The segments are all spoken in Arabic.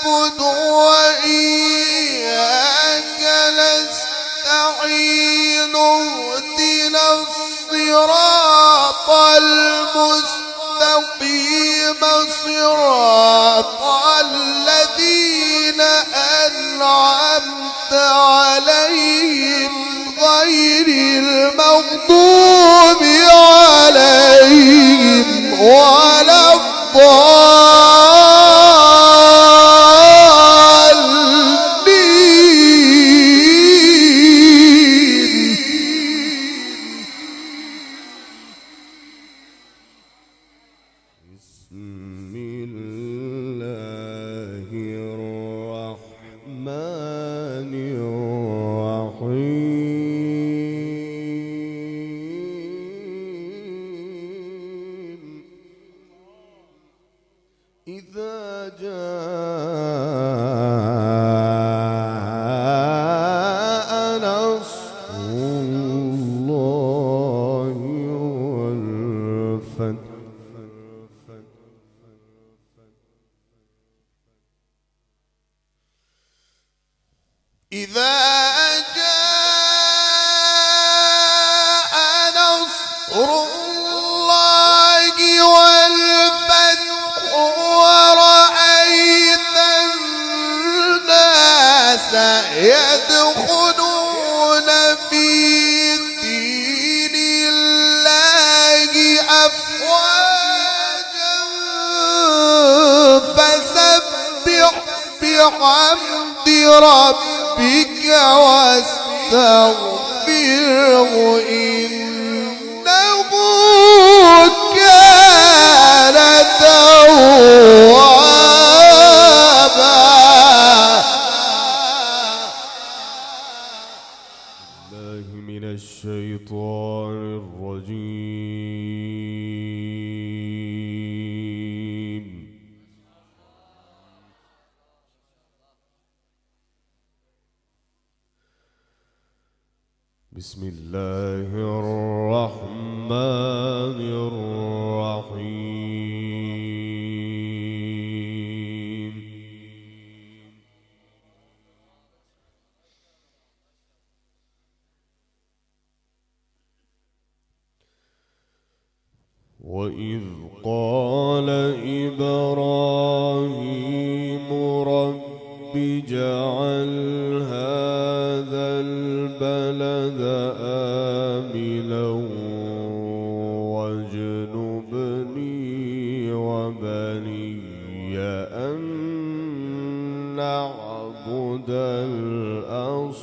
نعبد وإياك نستعين اهدنا الصراط المستقيم صراط الذين أنعمت عليهم غير المغضوب عليهم ولا إذا جاء نصر الله والفتح إذا جاء نصر الله والفتح ورأيت الناس يدخلون في دين الله أفواجا فسبح بحمد ربك واستغفره إنه كان توابا. الله من الشيطان الرجيم. بسم الله الرحمن الرحيم. وإذ قال إبراهيم رب اجعل هذا البلد آمنا واجنبني وبني أن نعبد الأصنام.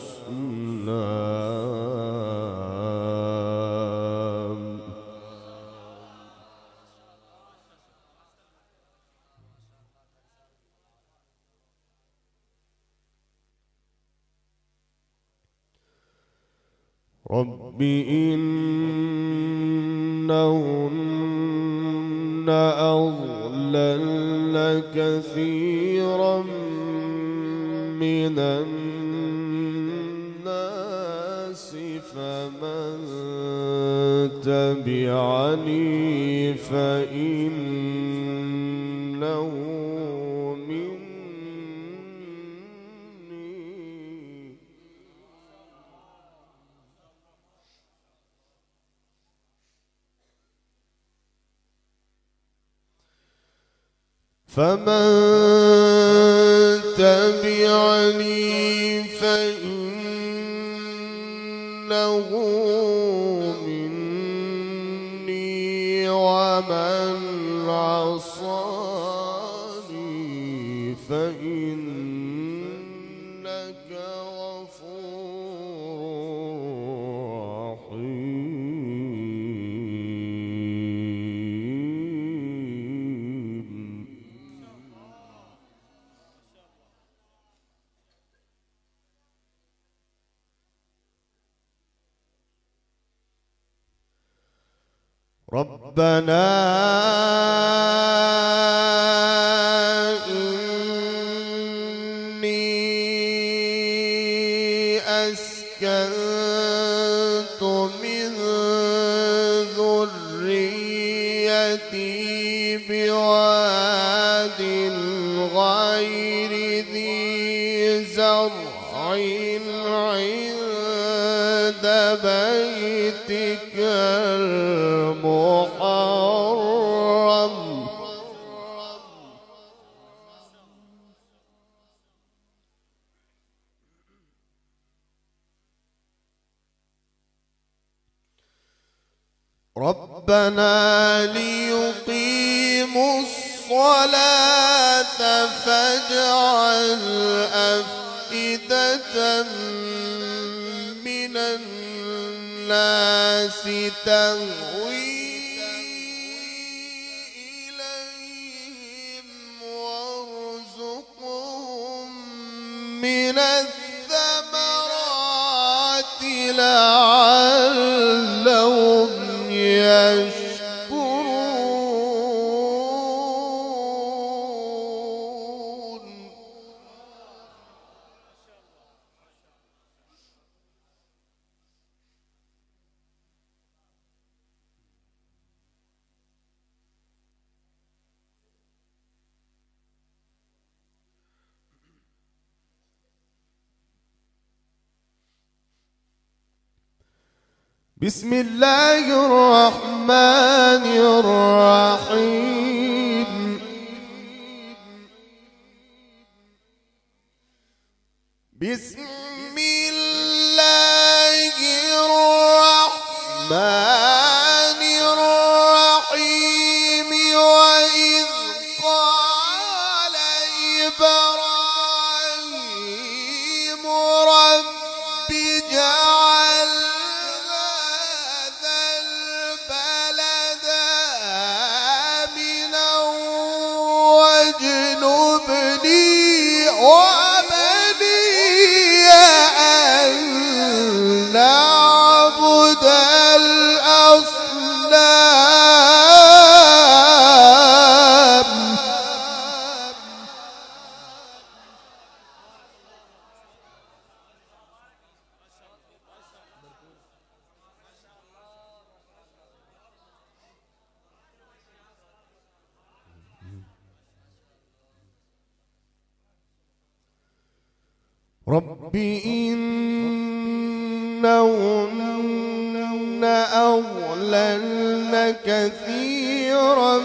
رب إنهن أضللن كثيرا من الناس فمن تبعني فإنه فمن تبعني فإنه مني ومن عصاني فإنك غفور رحيم. ربنا إني أسكنت من ذريتي بواد غير بيتك المحرم ربنا ليقيموا الصلاة فاجعل أفئدة من الناس تهوي إليهم وارزقهم من الثمرات لعلهم يشكرون بسم الله الرحمن الرحيم بسم الله الرحمن الرحيم وإذ قال إبراهيم رب اجعل رب إنهن أضللن كثيرا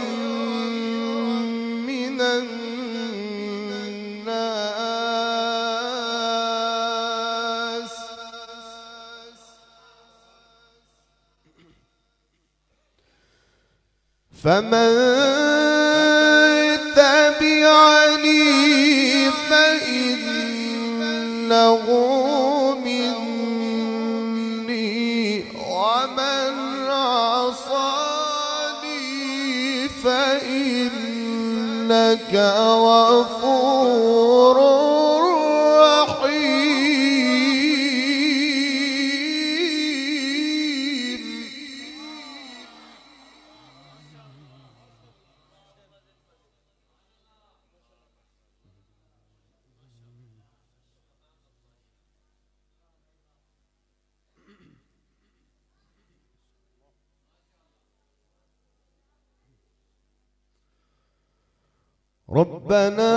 من الناس فمن تبعني فإنه مني ومن عصاني فإنك غفور رحيم ربنا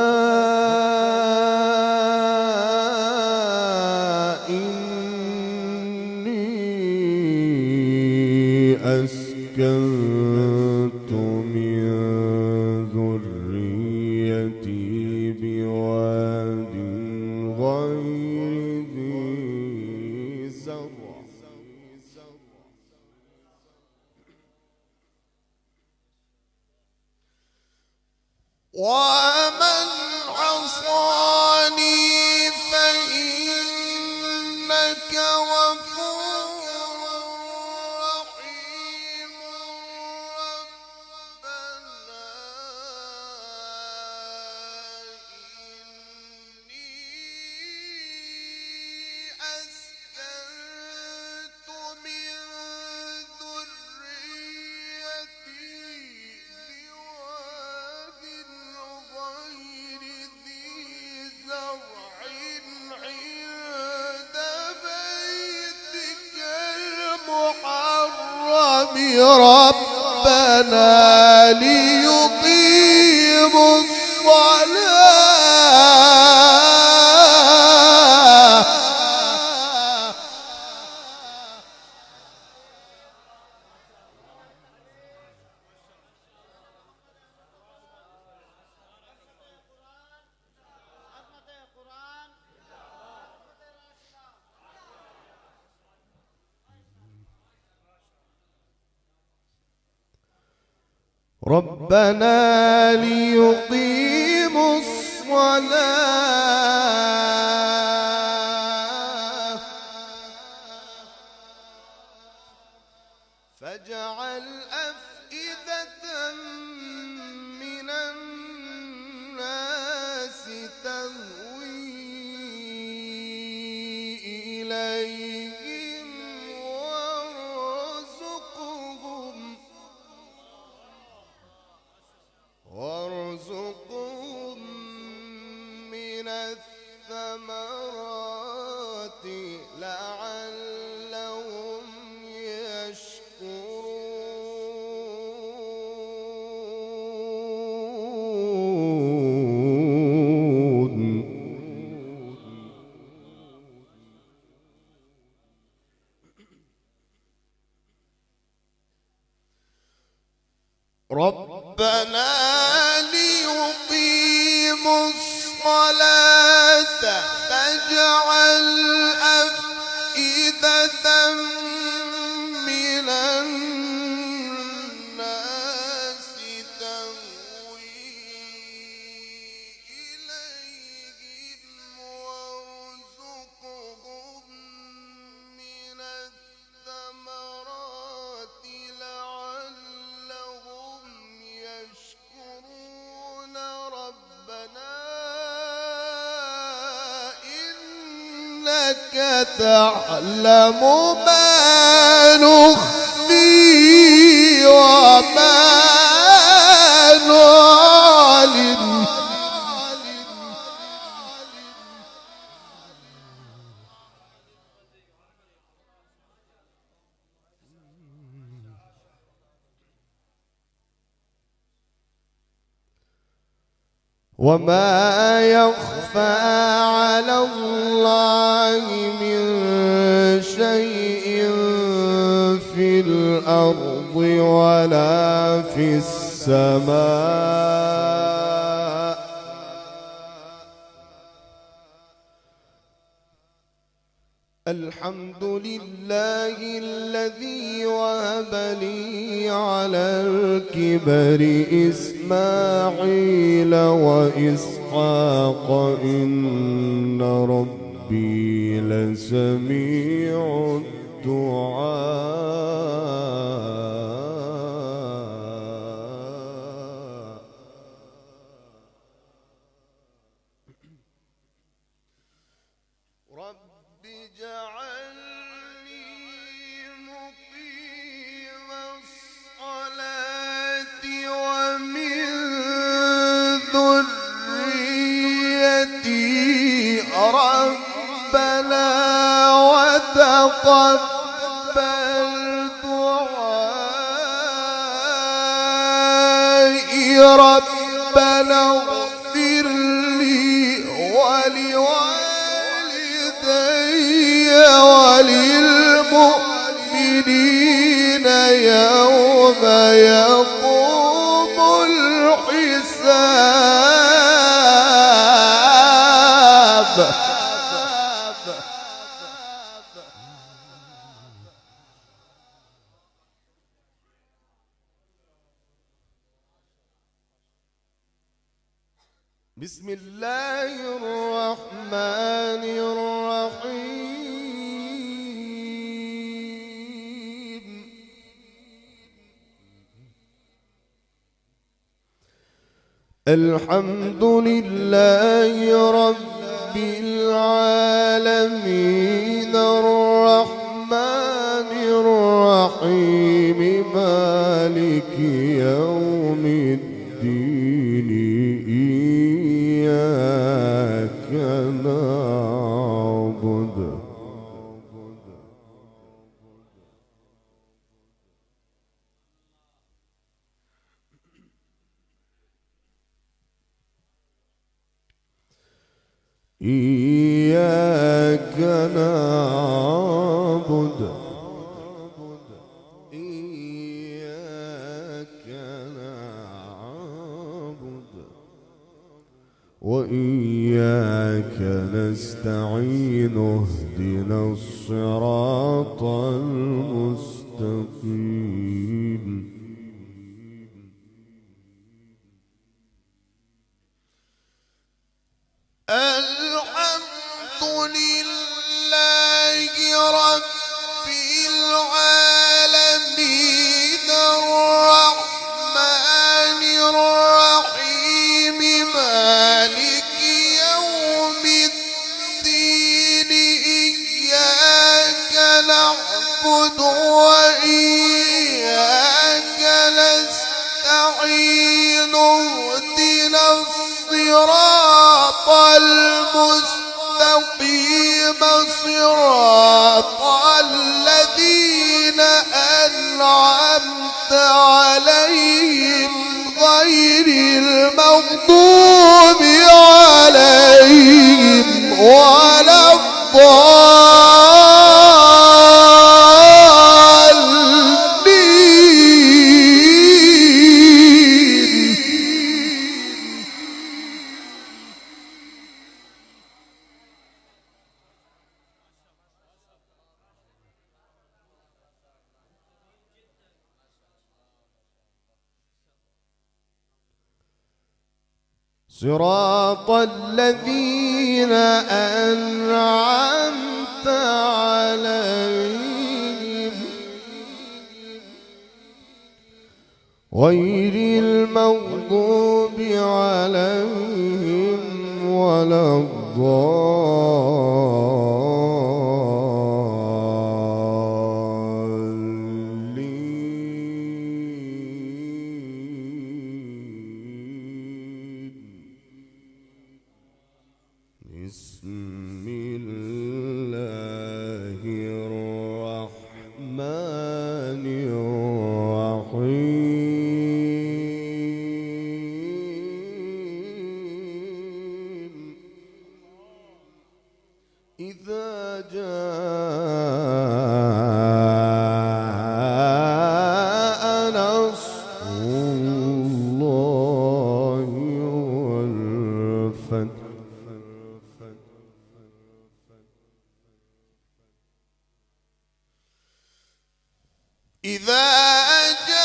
إني أسكنت من ذريتي بواد غير ذي زرع ومن عصاني فإنك غفور رحيم ربنا إني أسكنت من ذريتي بواد غير ذي زرع عند بيتك المحرم ربنا ليقيموا الصلاة ربنا ليقيموا الصلاة فاجعل أفئدة من الناس تهوي إليهم وارزقهم من الثمرات لعلهم يشكرون ربنا ليقيموا الصلاة فاجعل أفئدة من الناس تهوي إليهم وارزقهم من الثمرات لعلهم يشكرون ربنا إنك تعلم ما نخفي وما نعلن وما يخفى على الله من شيء في الأرض ولا في السماء الحمد لله الذي وهب لي على الكبر إسماعيل وإسحاق إن ربي لسميع الدعاء رب اجعلني مقيم الصلاة ومن ذريتي ربنا وتقبل دعائي ربنا اغفر لي ولوالدي وللمؤمنين يوم يقوم الحساب بسم الله الرحمن الرحيم الحمد لله رب العالمين الرحمن الرحيم مالك يوم الدين إياك نعبد إياك نعبد إياك نعبد وإياك نستعين اهدنا الصراط المستقيم الصراط المستقيم صراط الذين أنعمت عليهم غير المغضوب عليهم ولا صراط الذين أنعمت عليهم غير المغضوب عليهم ولا بسم الله الرحمن الرحيم إذا جاء نصر الله والفتح إذا جاء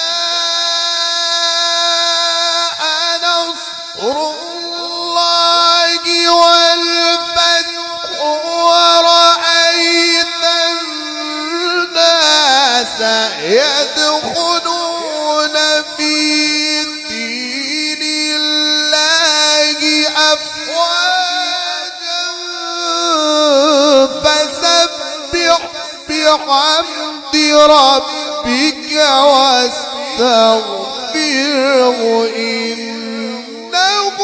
نصر الله والفتح ورأيت الناس يدخلون في دين الله أفواجا فسبح بحمد ربك واستغفره إنه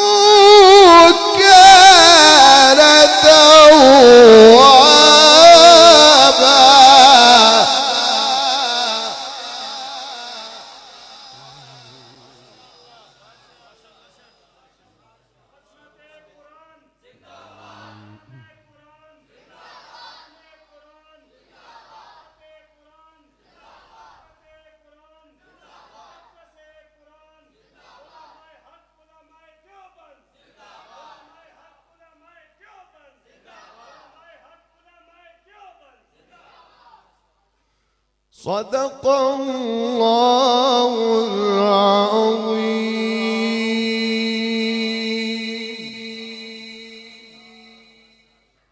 كان توابا صدق الله العظيم.